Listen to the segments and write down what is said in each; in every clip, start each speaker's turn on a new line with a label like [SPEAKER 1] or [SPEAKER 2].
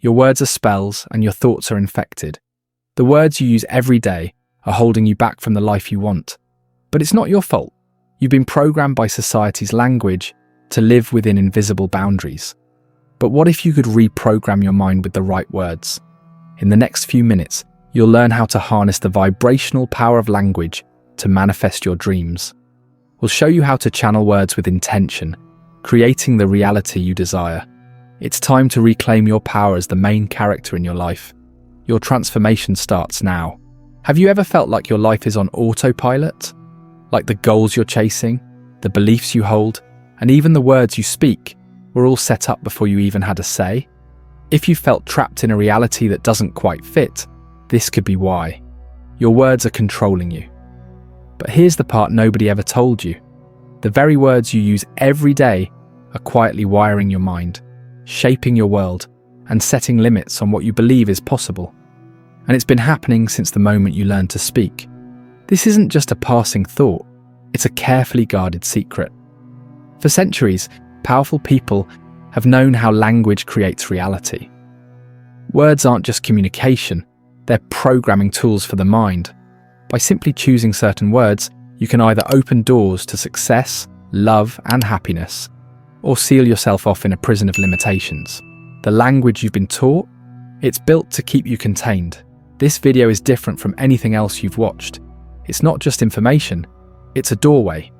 [SPEAKER 1] Your words are spells and your thoughts are infected. The words you use every day are holding you back from the life you want. But it's not your fault. You've been programmed by society's language to live within invisible boundaries. But what if you could reprogram your mind with the right words? In the next few minutes, you'll learn how to harness the vibrational power of language to manifest your dreams. We'll show you how to channel words with intention, creating the reality you desire. It's time to reclaim your power as the main character in your life. Your transformation starts now. Have you ever felt like your life is on autopilot? Like the goals you're chasing, the beliefs you hold, and even the words you speak were all set up before you even had a say? If you felt trapped in a reality that doesn't quite fit, this could be why. Your words are controlling you. But here's the part nobody ever told you. The very words you use every day are quietly wiring your mind, shaping your world, and setting limits on what you believe is possible. And it's been happening since the moment you learned to speak. This isn't just a passing thought, it's a carefully guarded secret. For centuries, powerful people have known how language creates reality. Words aren't just communication, they're programming tools for the mind. By simply choosing certain words, you can either open doors to success, love, and happiness, or seal yourself off in a prison of limitations. The language you've been taught, it's built to keep you contained. This video is different from anything else you've watched. It's not just information, it's a doorway.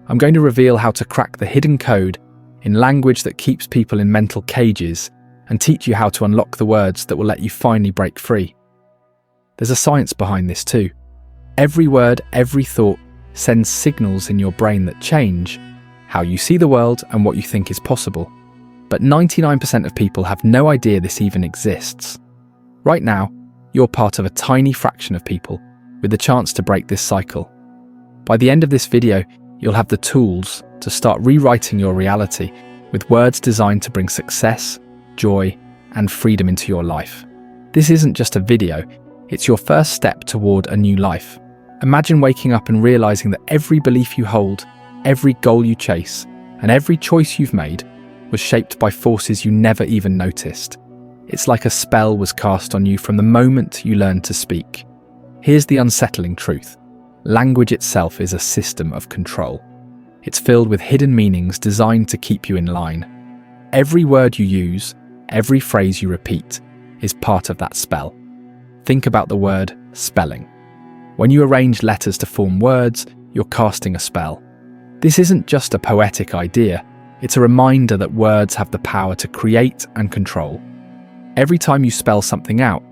[SPEAKER 1] I'm going to reveal how to crack the hidden code in language that keeps people in mental cages and teach you how to unlock the words that will let you finally break free. There's a science behind this too. Every word, every thought sends signals in your brain that change how you see the world and what you think is possible. But 99% of people have no idea this even exists. Right now, you're part of a tiny fraction of people with the chance to break this cycle. By the end of this video, you'll have the tools to start rewriting your reality with words designed to bring success, joy, and freedom into your life. This isn't just a video, it's your first step toward a new life. Imagine waking up and realizing that every belief you hold, every goal you chase, and every choice you've made was shaped by forces you never even noticed. It's like a spell was cast on you from the moment you learned to speak. Here's the unsettling truth. Language itself is a system of control. It's filled with hidden meanings designed to keep you in line. Every word you use, every phrase you repeat, is part of that spell. Think about the word spelling. When you arrange letters to form words, you're casting a spell. This isn't just a poetic idea, it's a reminder that words have the power to create and control. Every time you spell something out,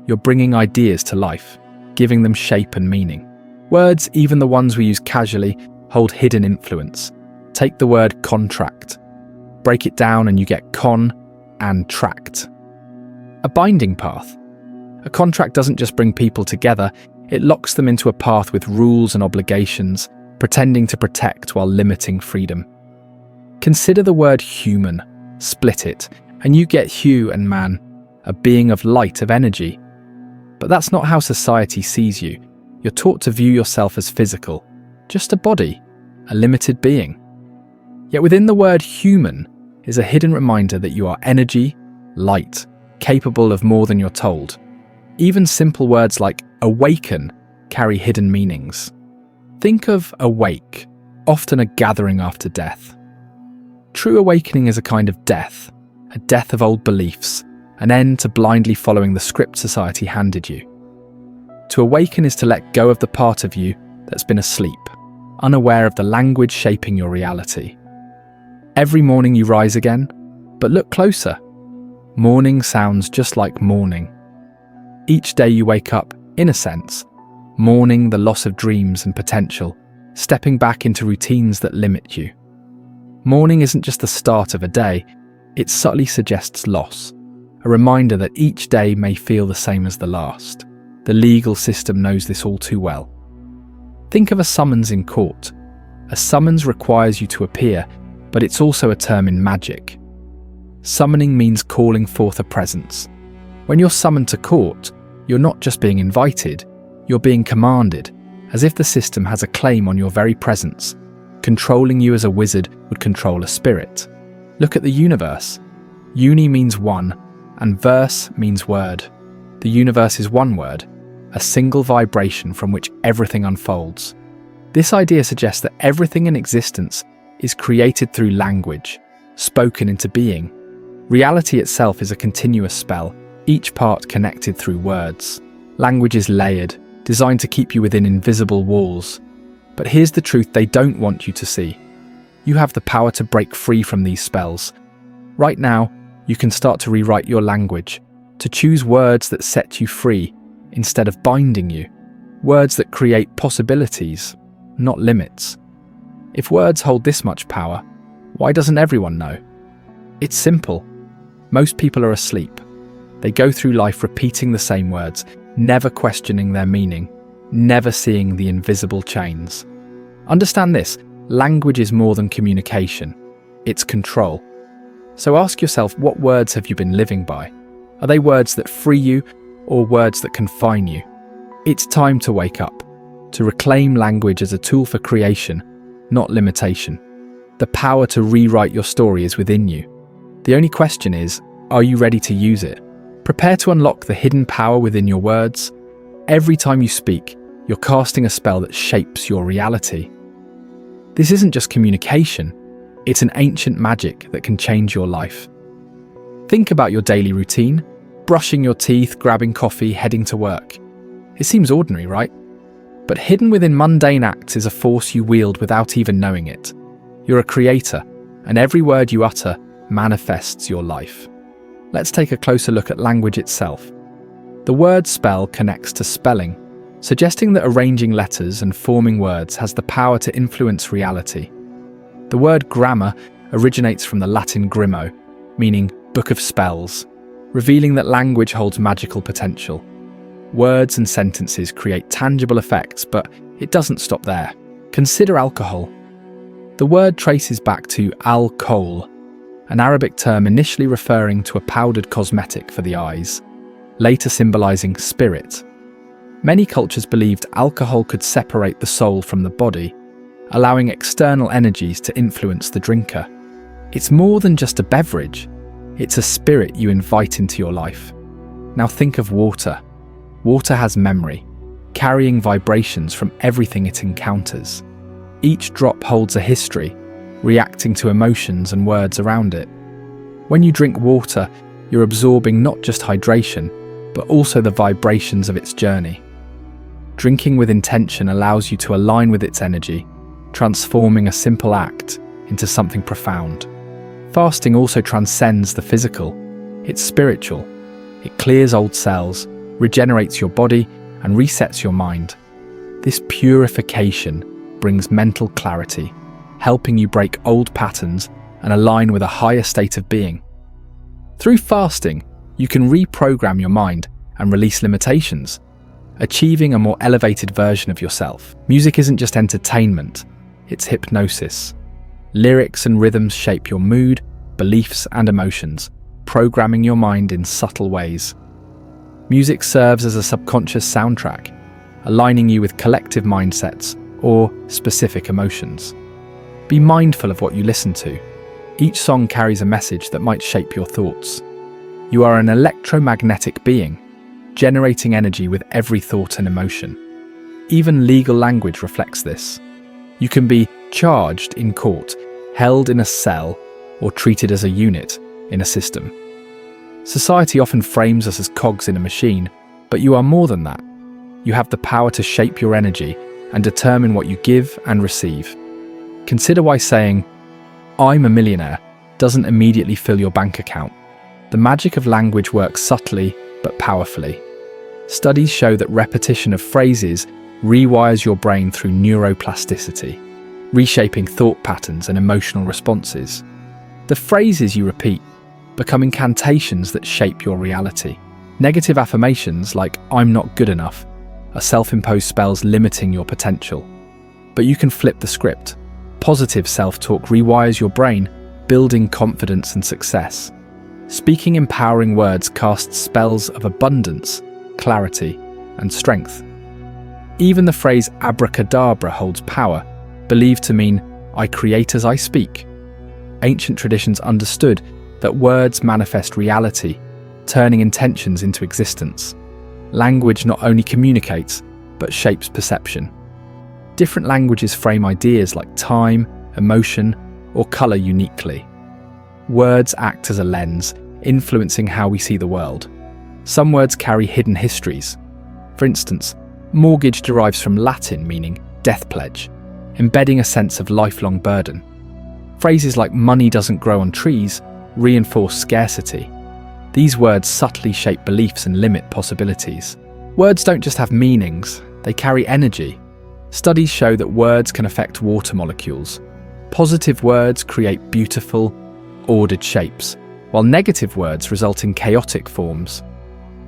[SPEAKER 1] you're bringing ideas to life, giving them shape and meaning. Words, even the ones we use casually, hold hidden influence. Take the word contract. Break it down and you get con and tract. A binding path. A contract doesn't just bring people together, it locks them into a path with rules and obligations, pretending to protect while limiting freedom. Consider the word human, split it, and you get hue and man, a being of light, of energy. But that's not how society sees you. You're taught to view yourself as physical, just a body, a limited being. Yet within the word human is a hidden reminder that you are energy, light, capable of more than you're told. Even simple words like awaken carry hidden meanings. Think of awake, often a gathering after death. True awakening is a kind of death, a death of old beliefs, an end to blindly following the script society handed you. To awaken is to let go of the part of you that's been asleep, unaware of the language shaping your reality. Every morning you rise again, but look closer. Morning sounds just like morning. Each day you wake up, in a sense, mourning the loss of dreams and potential, stepping back into routines that limit you. Morning isn't just the start of a day, it subtly suggests loss, a reminder that each day may feel the same as the last. The legal system knows this all too well. Think of a summons in court. A summons requires you to appear, but it's also a term in magic. Summoning means calling forth a presence. When you're summoned to court, you're not just being invited, you're being commanded, as if the system has a claim on your very presence. Controlling you as a wizard would control a spirit. Look at the universe. Uni means one, and verse means word. The universe is one word, a single vibration from which everything unfolds. This idea suggests that everything in existence is created through language, spoken into being. Reality itself is a continuous spell, each part connected through words. Language is layered, designed to keep you within invisible walls. But here's the truth they don't want you to see. You have the power to break free from these spells. Right now, you can start to rewrite your language, to choose words that set you free instead of binding you, words that create possibilities, not limits. If words hold this much power, why doesn't everyone know? It's simple. Most people are asleep. They go through life repeating the same words, never questioning their meaning, never seeing the invisible chains. Understand this, language is more than communication. It's control. So ask yourself, what words have you been living by? Are they words that free you or words that confine you? It's time to wake up, to reclaim language as a tool for creation, not limitation. The power to rewrite your story is within you. The only question is, are you ready to use it? Prepare to unlock the hidden power within your words. Every time you speak, you're casting a spell that shapes your reality. This isn't just communication, it's an ancient magic that can change your life. Think about your daily routine, brushing your teeth, grabbing coffee, heading to work. It seems ordinary, right? But hidden within mundane acts is a force you wield without even knowing it. You're a creator, and every word you utter manifests your life. Let's take a closer look at language itself. The word spell connects to spelling, suggesting that arranging letters and forming words has the power to influence reality. The word grammar originates from the Latin grimo, meaning book of spells, revealing that language holds magical potential. Words and sentences create tangible effects, but it doesn't stop there. Consider alcohol. The word traces back to al-kohl, an Arabic term initially referring to a powdered cosmetic for the eyes, later symbolizing spirit. Many cultures believed alcohol could separate the soul from the body, allowing external energies to influence the drinker. It's more than just a beverage, it's a spirit you invite into your life. Now think of water. Water has memory, carrying vibrations from everything it encounters. Each drop holds a history, reacting to emotions and words around it. When you drink water, you're absorbing not just hydration, but also the vibrations of its journey. Drinking with intention allows you to align with its energy, transforming a simple act into something profound. Fasting also transcends the physical. It's spiritual. It clears old cells, regenerates your body, and resets your mind. This purification brings mental clarity, helping you break old patterns and align with a higher state of being. Through fasting, you can reprogram your mind and release limitations, achieving a more elevated version of yourself. Music isn't just entertainment, it's hypnosis. Lyrics and rhythms shape your mood, beliefs, and emotions, programming your mind in subtle ways. Music serves as a subconscious soundtrack, aligning you with collective mindsets or specific emotions. Be mindful of what you listen to. Each song carries a message that might shape your thoughts. You are an electromagnetic being, generating energy with every thought and emotion. Even legal language reflects this. You can be charged in court, held in a cell, or treated as a unit in a system. Society often frames us as cogs in a machine, but you are more than that. You have the power to shape your energy and determine what you give and receive. Consider why saying, "I'm a millionaire," doesn't immediately fill your bank account. The magic of language works subtly but powerfully. Studies show that repetition of phrases rewires your brain through neuroplasticity, reshaping thought patterns and emotional responses. The phrases you repeat become incantations that shape your reality. Negative affirmations like "I'm not good enough" are self-imposed spells limiting your potential. But you can flip the script. Positive self-talk rewires your brain, building confidence and success. Speaking empowering words casts spells of abundance, clarity, and strength. Even the phrase abracadabra holds power, believed to mean "I create as I speak." Ancient traditions understood that words manifest reality, turning intentions into existence. Language not only communicates, but shapes perception. Different languages frame ideas like time, emotion, or colour uniquely. Words act as a lens, influencing how we see the world. Some words carry hidden histories. For instance, mortgage derives from Latin meaning death pledge, embedding a sense of lifelong burden. Phrases like money doesn't grow on trees reinforce scarcity. These words subtly shape beliefs and limit possibilities. Words don't just have meanings, they carry energy. Studies show that words can affect water molecules. Positive words create beautiful, ordered shapes, while negative words result in chaotic forms.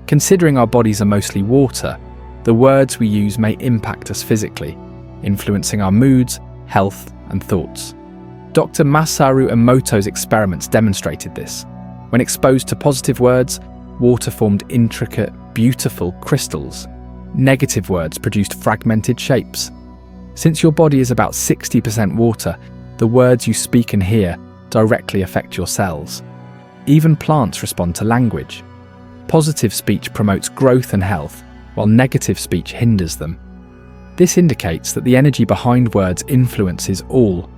[SPEAKER 1] Considering our bodies are mostly water, the words we use may impact us physically, influencing our moods, health, and thoughts. Dr. Masaru Emoto's experiments demonstrated this. When exposed to positive words, water formed intricate, beautiful crystals. Negative words produced fragmented shapes. Since your body is about 60% water, the words you speak and hear directly affect your cells. Even plants respond to language. Positive speech promotes growth and health, while negative speech hinders them. This indicates that the energy behind words influences all.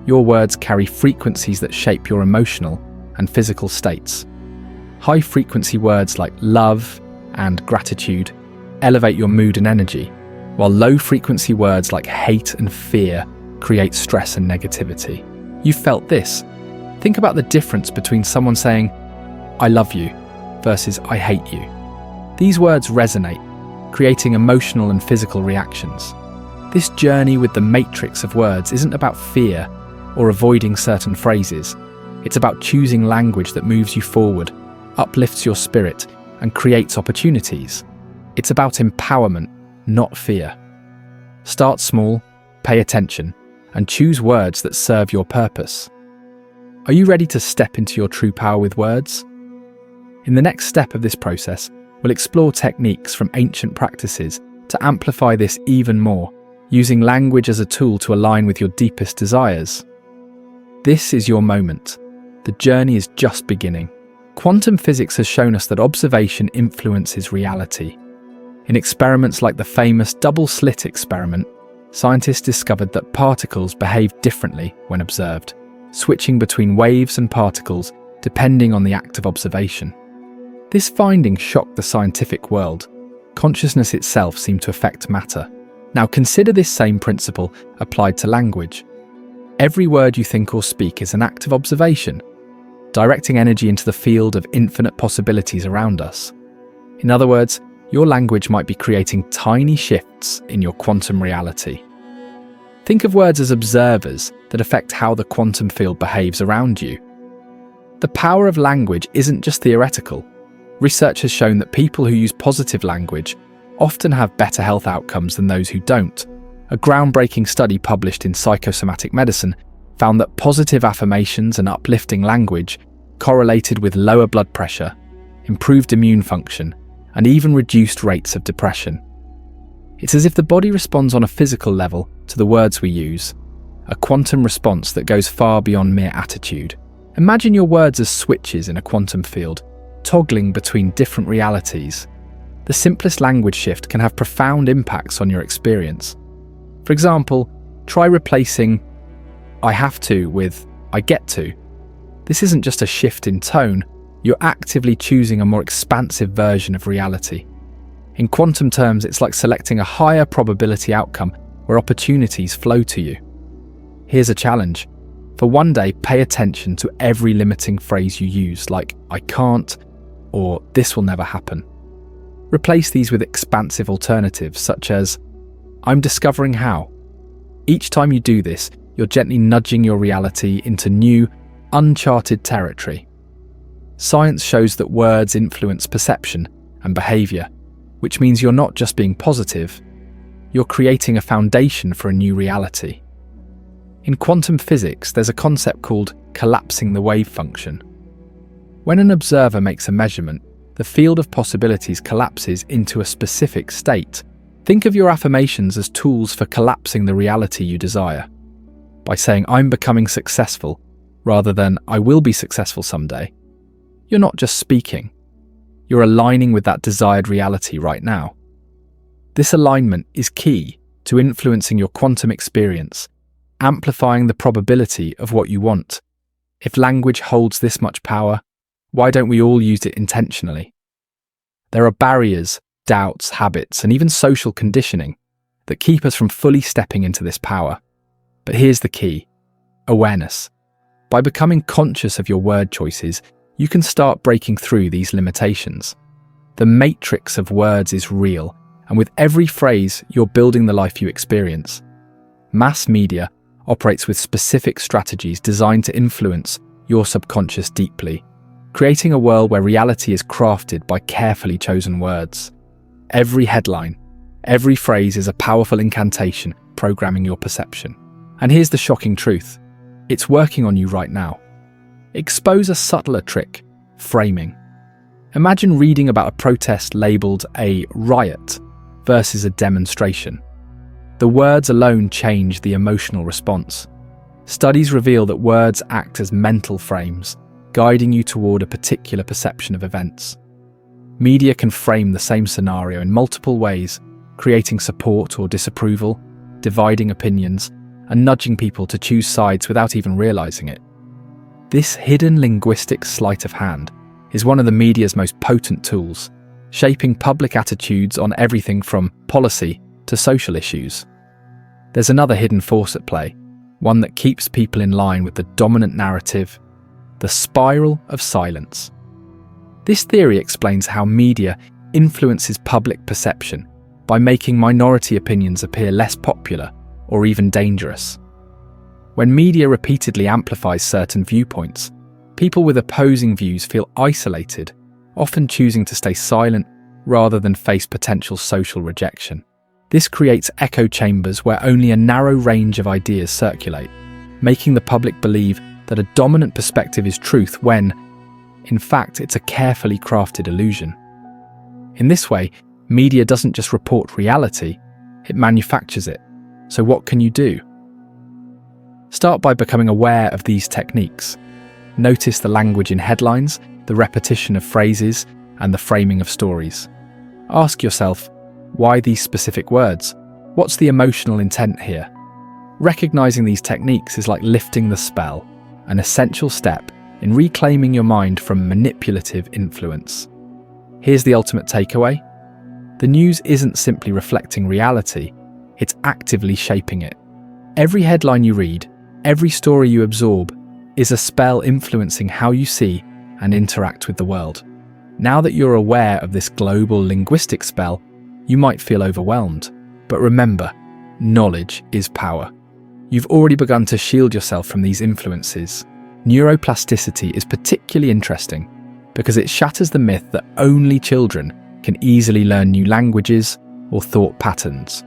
[SPEAKER 1] Your words carry frequencies that shape your emotional and physical states. High-frequency words like love and gratitude elevate your mood and energy, while low-frequency words like hate and fear create stress and negativity. You've felt this. Think about the difference between someone saying, "I love you," versus "I hate you." These words resonate, creating emotional and physical reactions. This journey with the matrix of words isn't about fear or avoiding certain phrases. It's about choosing language that moves you forward, uplifts your spirit, and creates opportunities. It's about empowerment, not fear. Start small, pay attention, and choose words that serve your purpose. Are you ready to step into your true power with words? In the next step of this process, we'll explore techniques from ancient practices to amplify this even more, using language as a tool to align with your deepest desires. This is your moment. The journey is just beginning. Quantum physics has shown us that observation influences reality. In experiments like the famous double-slit experiment, scientists discovered that particles behave differently when observed, switching between waves and particles depending on the act of observation. This finding shocked the scientific world. Consciousness itself seemed to affect matter. Now consider this same principle applied to language. Every word you think or speak is an act of observation, directing energy into the field of infinite possibilities around us. In other words, your language might be creating tiny shifts in your quantum reality. Think of words as observers that affect how the quantum field behaves around you. The power of language isn't just theoretical. Research has shown that people who use positive language often have better health outcomes than those who don't. A groundbreaking study published in Psychosomatic Medicine found that positive affirmations and uplifting language correlated with lower blood pressure, improved immune function, and even reduced rates of depression. It's as if the body responds on a physical level to the words we use, a quantum response that goes far beyond mere attitude. Imagine your words as switches in a quantum field, toggling between different realities. The simplest language shift can have profound impacts on your experience. For example, try replacing "I have to" with "I get to." This isn't just a shift in tone, you're actively choosing a more expansive version of reality. In quantum terms, it's like selecting a higher probability outcome where opportunities flow to you. Here's a challenge. For one day, pay attention to every limiting phrase you use, like "I can't" or "this will never happen." Replace these with expansive alternatives, such as "I'm discovering how." Each time you do this, you're gently nudging your reality into new, uncharted territory. Science shows that words influence perception and behaviour, which means you're not just being positive, you're creating a foundation for a new reality. In quantum physics, there's a concept called collapsing the wave function. When an observer makes a measurement, the field of possibilities collapses into a specific state. Think of your affirmations as tools for collapsing the reality you desire. By saying "I'm becoming successful" rather than "I will be successful someday," you're not just speaking, you're aligning with that desired reality right now. This alignment is key to influencing your quantum experience, amplifying the probability of what you want. If language holds this much power, why don't we all use it intentionally? There are barriers, doubts, habits, and even social conditioning that keep us from fully stepping into this power. But here's the key: awareness. By becoming conscious of your word choices, you can start breaking through these limitations. The matrix of words is real, and with every phrase, you're building the life you experience. Mass media operates with specific strategies designed to influence your subconscious deeply, creating a world where reality is crafted by carefully chosen words. Every headline, every phrase is a powerful incantation programming your perception. And here's the shocking truth: it's working on you right now. Expose a subtler trick: framing. Imagine reading about a protest labelled a riot versus a demonstration. The words alone change the emotional response. Studies reveal that words act as mental frames, guiding you toward a particular perception of events. Media can frame the same scenario in multiple ways, creating support or disapproval, dividing opinions, and nudging people to choose sides without even realizing it. This hidden linguistic sleight of hand is one of the media's most potent tools, shaping public attitudes on everything from policy to social issues. There's another hidden force at play, one that keeps people in line with the dominant narrative: the spiral of silence. This theory explains how media influences public perception by making minority opinions appear less popular or even dangerous. When media repeatedly amplifies certain viewpoints, people with opposing views feel isolated, often choosing to stay silent rather than face potential social rejection. This creates echo chambers where only a narrow range of ideas circulate, making the public believe that a dominant perspective is truth when, in fact, it's a carefully crafted illusion. In this way, media doesn't just report reality, it manufactures it. So what can you do? Start by becoming aware of these techniques. Notice the language in headlines, the repetition of phrases, and the framing of stories. Ask yourself, why these specific words? What's the emotional intent here? Recognizing these techniques is like lifting the spell, an essential step in reclaiming your mind from manipulative influence. Here's the ultimate takeaway: the news isn't simply reflecting reality, it's actively shaping it. Every headline you read, every story you absorb, is a spell influencing how you see and interact with the world. Now that you're aware of this global linguistic spell, you might feel overwhelmed. But remember, knowledge is power. You've already begun to shield yourself from these influences. Neuroplasticity is particularly interesting because it shatters the myth that only children can easily learn new languages or thought patterns.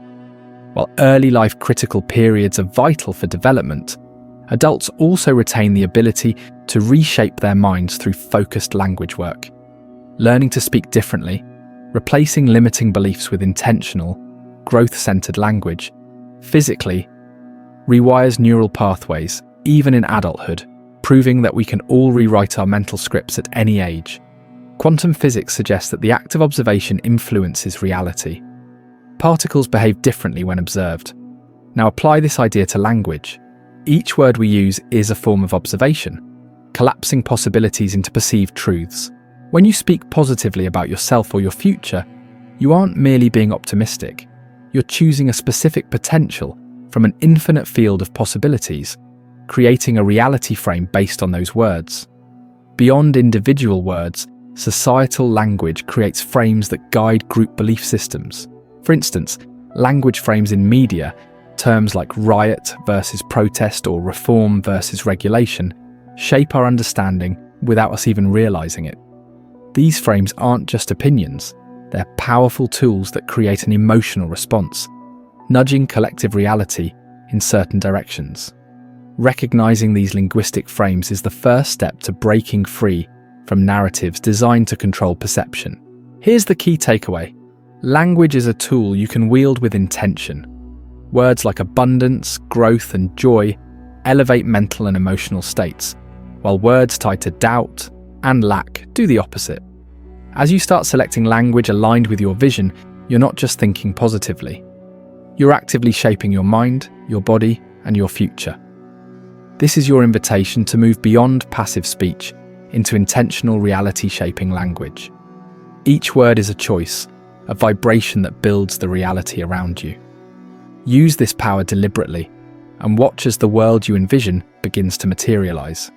[SPEAKER 1] While early life critical periods are vital for development, adults also retain the ability to reshape their minds through focused language work. Learning to speak differently, replacing limiting beliefs with intentional, growth-centered language, physically rewires neural pathways, even in adulthood, proving that we can all rewrite our mental scripts at any age. Quantum physics suggests that the act of observation influences reality. Particles behave differently when observed. Now apply this idea to language. Each word we use is a form of observation, collapsing possibilities into perceived truths. When you speak positively about yourself or your future, you aren't merely being optimistic. You're choosing a specific potential from an infinite field of possibilities, creating a reality frame based on those words. Beyond individual words, societal language creates frames that guide group belief systems. For instance, language frames in media, terms like riot versus protest or reform versus regulation, shape our understanding without us even realizing it. These frames aren't just opinions, they're powerful tools that create an emotional response, nudging collective reality in certain directions. Recognizing these linguistic frames is the first step to breaking free from narratives designed to control perception. Here's the key takeaway: language is a tool you can wield with intention. Words like abundance, growth, and joy elevate mental and emotional states, while words tied to doubt and lack do the opposite. As you start selecting language aligned with your vision, you're not just thinking positively. You're actively shaping your mind, your body, and your future. This is your invitation to move beyond passive speech into intentional reality-shaping language. Each word is a choice, a vibration that builds the reality around you. Use this power deliberately and watch as the world you envision begins to materialize.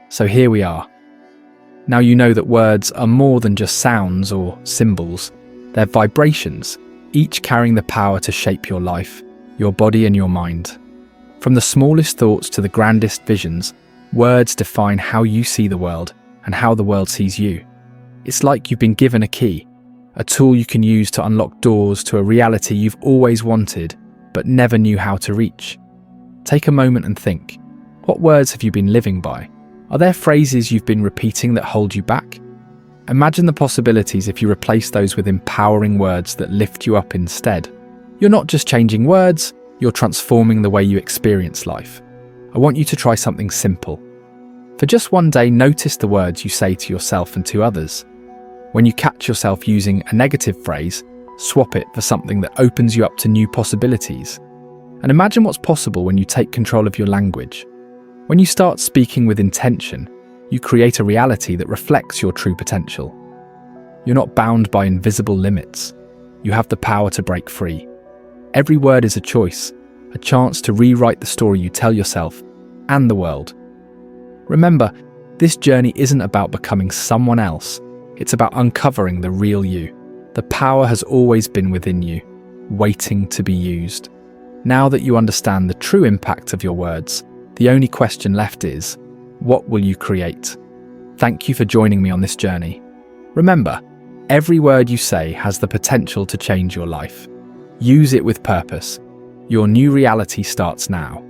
[SPEAKER 1] So here we are. Now you know that words are more than just sounds or symbols. They're vibrations, each carrying the power to shape your life, your body and your mind. From the smallest thoughts to the grandest visions, words define how you see the world and how the world sees you. It's like you've been given a key, a tool you can use to unlock doors to a reality you've always wanted but never knew how to reach. Take a moment and think. What words have you been living by? Are there phrases you've been repeating that hold you back? Imagine the possibilities if you replace those with empowering words that lift you up instead. You're not just changing words, you're transforming the way you experience life. I want you to try something simple. For just one day, notice the words you say to yourself and to others. When you catch yourself using a negative phrase, swap it for something that opens you up to new possibilities. And imagine what's possible when you take control of your language. When you start speaking with intention, you create a reality that reflects your true potential. You're not bound by invisible limits. You have the power to break free. Every word is a choice, a chance to rewrite the story you tell yourself and the world. Remember, this journey isn't about becoming someone else. It's about uncovering the real you. The power has always been within you, waiting to be used. Now that you understand the true impact of your words, the only question left is, what will you create? Thank you for joining me on this journey. Remember, every word you say has the potential to change your life. Use it with purpose. Your new reality starts now.